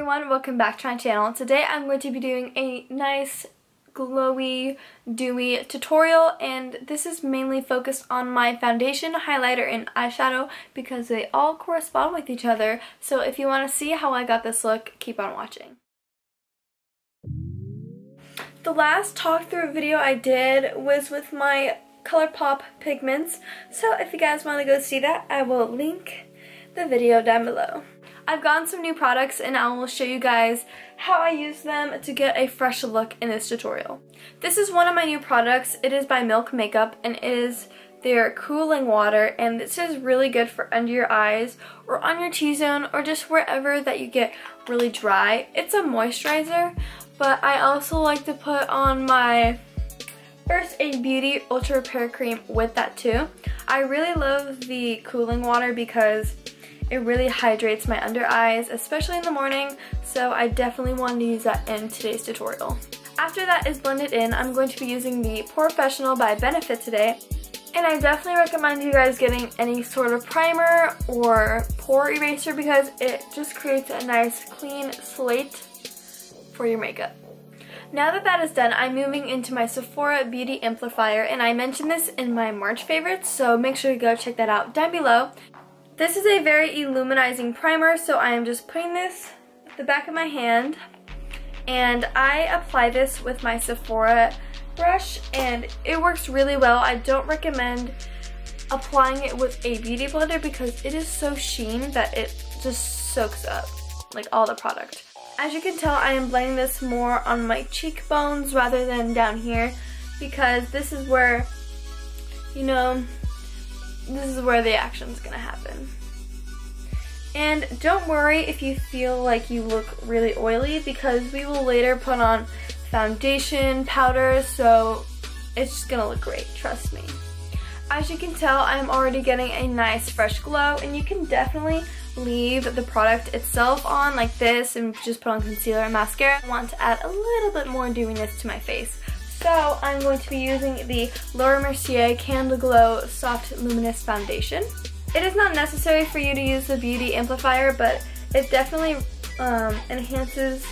everyone, welcome back to my channel. Today I'm going to be doing a nice glowy, dewy tutorial, and this is mainly focused on my foundation, highlighter, and eyeshadow because they all correspond with each other. So if you want to see how I got this look, keep on watching. The last talk through video I did was with my ColourPop pigments, so if you guys want to go see that, I will link the video down below. I've gotten some new products and I will show you guys how I use them to get a fresh look in this tutorial. This is one of my new products. It is by Milk Makeup and it is their cooling water, and this is really good for under your eyes or on your T-zone or just wherever that you get really dry. It's a moisturizer, but I also like to put on my First Aid Beauty Ultra Repair Cream with that too. I really love the cooling water because it really hydrates my under eyes, especially in the morning, so I definitely wanted to use that in today's tutorial. After that is blended in, I'm going to be using the Professional by Benefit today, and I definitely recommend you guys getting any sort of primer or pore eraser because it just creates a nice clean slate for your makeup. Now that that is done, I'm moving into my Sephora Beauty Amplifier, and I mentioned this in my March favorites, so make sure to go check that out down below. This is a very illuminizing primer, so I am just putting this at the back of my hand, and I apply this with my Sephora brush, and it works really well. I don't recommend applying it with a beauty blender because it is so sheen that it just soaks up like all the product. As you can tell, I am blending this more on my cheekbones rather than down here because this is where, you know, this is where the action is going to happen. And don't worry if you feel like you look really oily because we will later put on foundation, powder, so it's just going to look great, trust me. As you can tell, I'm already getting a nice fresh glow, and you can definitely leave the product itself on like this and just put on concealer and mascara. I want to add a little bit more dewiness to my face. So I'm going to be using the Laura Mercier Candle Glow Soft Luminous Foundation. It is not necessary for you to use the Beauty Amplifier, but it definitely enhances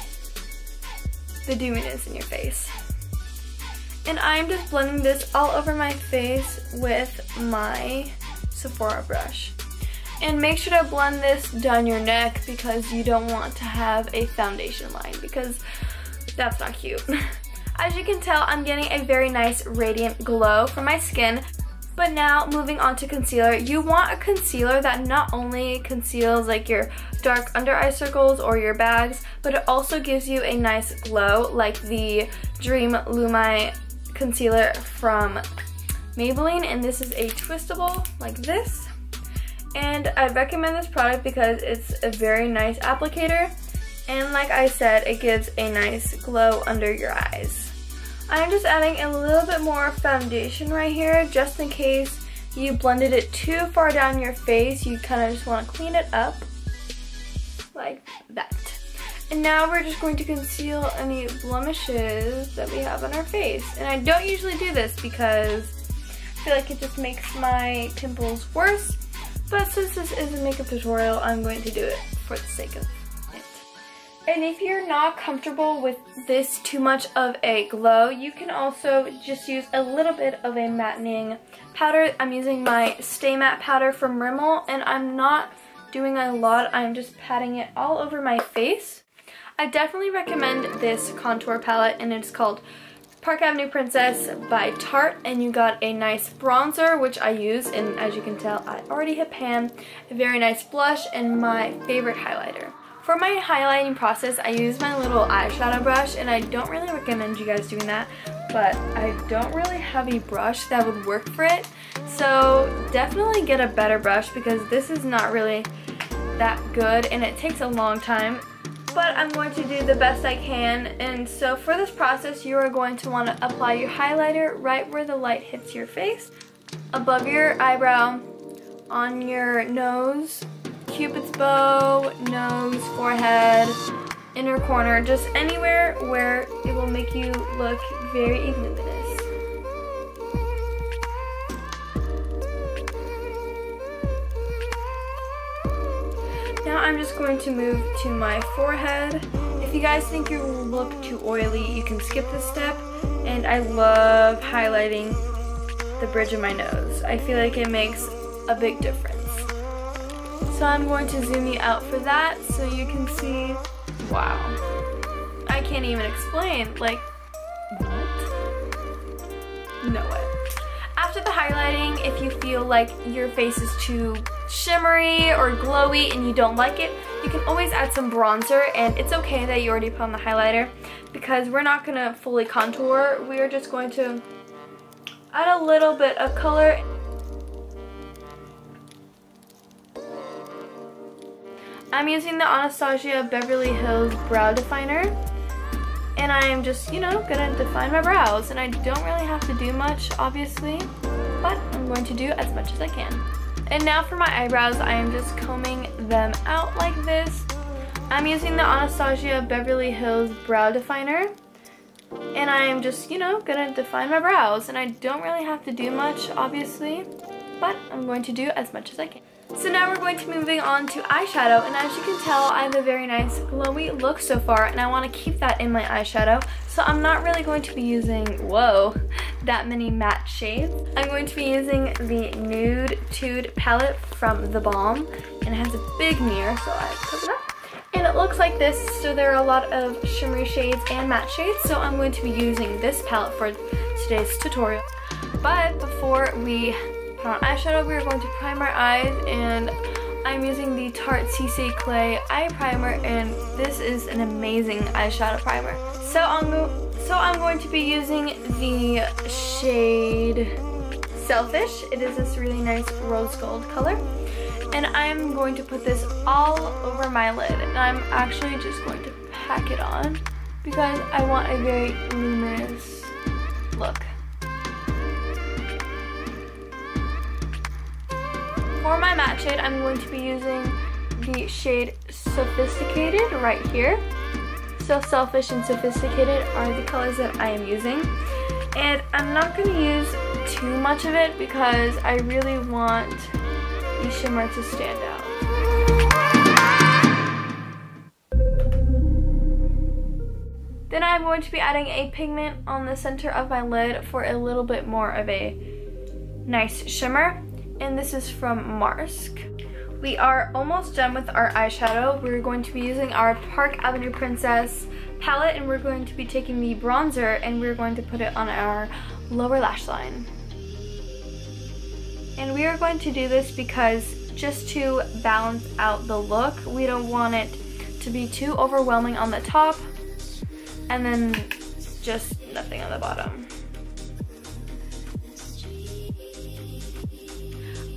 the dewiness in your face. And I'm just blending this all over my face with my Sephora brush. And make sure to blend this down your neck because you don't want to have a foundation line because that's not cute. As you can tell, I'm getting a very nice radiant glow from my skin. But now, moving on to concealer, you want a concealer that not only conceals like your dark under eye circles or your bags, but it also gives you a nice glow like the Dream Lumi concealer from Maybelline, and this is a twistable like this. And I recommend this product because it's a very nice applicator, and like I said, it gives a nice glow under your eyes. I'm just adding a little bit more foundation right here just in case you blended it too far down your face. You kind of just want to clean it up like that. And now we're just going to conceal any blemishes that we have on our face. And I don't usually do this because I feel like it just makes my pimples worse. But since this is a makeup tutorial, I'm going to do it for the sake of it. And if you're not comfortable with this too much of a glow, you can also just use a little bit of a mattening powder. I'm using my Stay Matte powder from Rimmel, and I'm not doing a lot. I'm just patting it all over my face. I definitely recommend this contour palette, and it's called Park Avenue Princess by Tarte, and you got a nice bronzer, which I use, and as you can tell, I already hit pan, a very nice blush, and my favorite highlighter. For my highlighting process, I use my little eyeshadow brush, and I don't really recommend you guys doing that, but I don't really have a brush that would work for it, so definitely get a better brush because this is not really that good, and it takes a long time. But I'm going to do the best I can, and so for this process you are going to want to apply your highlighter right where the light hits your face, above your eyebrow, on your nose, Cupid's bow, nose, forehead, inner corner, just anywhere where it will make you look very luminous. Now I'm just going to move to my forehead. If you guys think your look too oily, you can skip this step. And I love highlighting the bridge of my nose. I feel like it makes a big difference. So I'm going to zoom you out for that so you can see. Wow. I can't even explain. Like, what? No way. After the highlighting, if you feel like your face is too shimmery or glowy and you don't like it, you can always add some bronzer, and it's okay that you already put on the highlighter because we're not going to fully contour. We are just going to add a little bit of color. I'm using the Anastasia Beverly Hills Brow Definer, and I am just, you know, gonna define my brows, and I don't really have to do much, obviously, but I'm going to do as much as I can. And now for my eyebrows, I am just combing them out like this. I'm using the Anastasia Beverly Hills Brow Definer, and I am just, you know, gonna define my brows, and I don't really have to do much, obviously, but I'm going to do as much as I can. So now we're going to be moving on to eyeshadow, and as you can tell, I have a very nice glowy look so far, and I want to keep that in my eyeshadow, so I'm not really going to be using, whoa, that many matte shades. I'm going to be using the Nude Tude palette from The Balm, and it has a big mirror, so I put it up. And it looks like this, so there are a lot of shimmery shades and matte shades, so I'm going to be using this palette for today's tutorial. But before we put on eyeshadow, we are going to prime our eyes, and I'm using the Tarte CC Clay Eye Primer, and this is an amazing eyeshadow primer. So I'm going to be using the shade Selfish. It is this really nice rose gold color, and I'm going to put this all over my lid, and I'm actually just going to pack it on because I want a very luminous look. For my matte shade, I'm going to be using the shade Sophisticated right here. So Selfish and Sophisticated are the colors that I am using. And I'm not going to use too much of it because I really want the shimmer to stand out. Then I'm going to be adding a pigment on the center of my lid for a little bit more of a nice shimmer. And this is from Marsk. We are almost done with our eyeshadow. We're going to be using our Park Avenue Princess palette, and we're going to be taking the bronzer and we're going to put it on our lower lash line. And we are going to do this because just to balance out the look, we don't want it to be too overwhelming on the top and then just nothing on the bottom.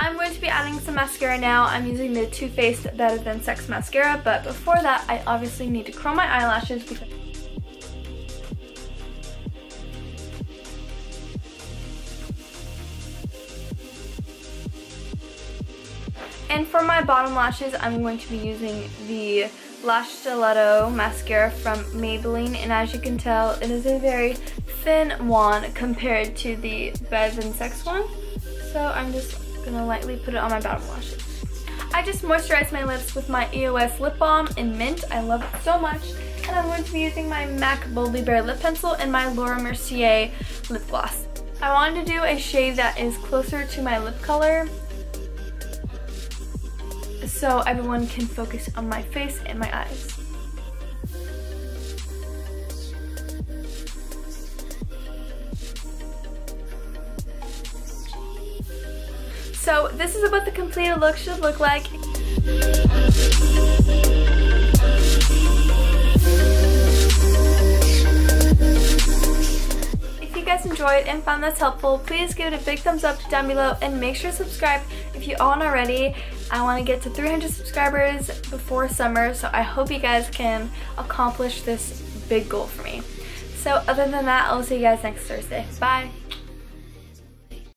I'm going to be adding some mascara now. I'm using the Too Faced Better Than Sex mascara, but before that, I obviously need to curl my eyelashes because and for my bottom lashes, I'm going to be using the Lash Stiletto mascara from Maybelline, and as you can tell, it is a very thin wand compared to the Better Than Sex one, so I'm just gonna lightly put it on my bottom lashes. I just moisturized my lips with my EOS lip balm in Mint. I love it so much. And I'm going to be using my MAC Boldly Bare lip pencil and my Laura Mercier lip gloss. I wanted to do a shade that is closer to my lip color so everyone can focus on my face and my eyes. So this is what the completed look should look like. If you guys enjoyed and found this helpful, please give it a big thumbs up down below and make sure to subscribe if you aren't already. I want to get to 300 subscribers before summer, so I hope you guys can accomplish this big goal for me. So other than that, I'll see you guys next Thursday. Bye!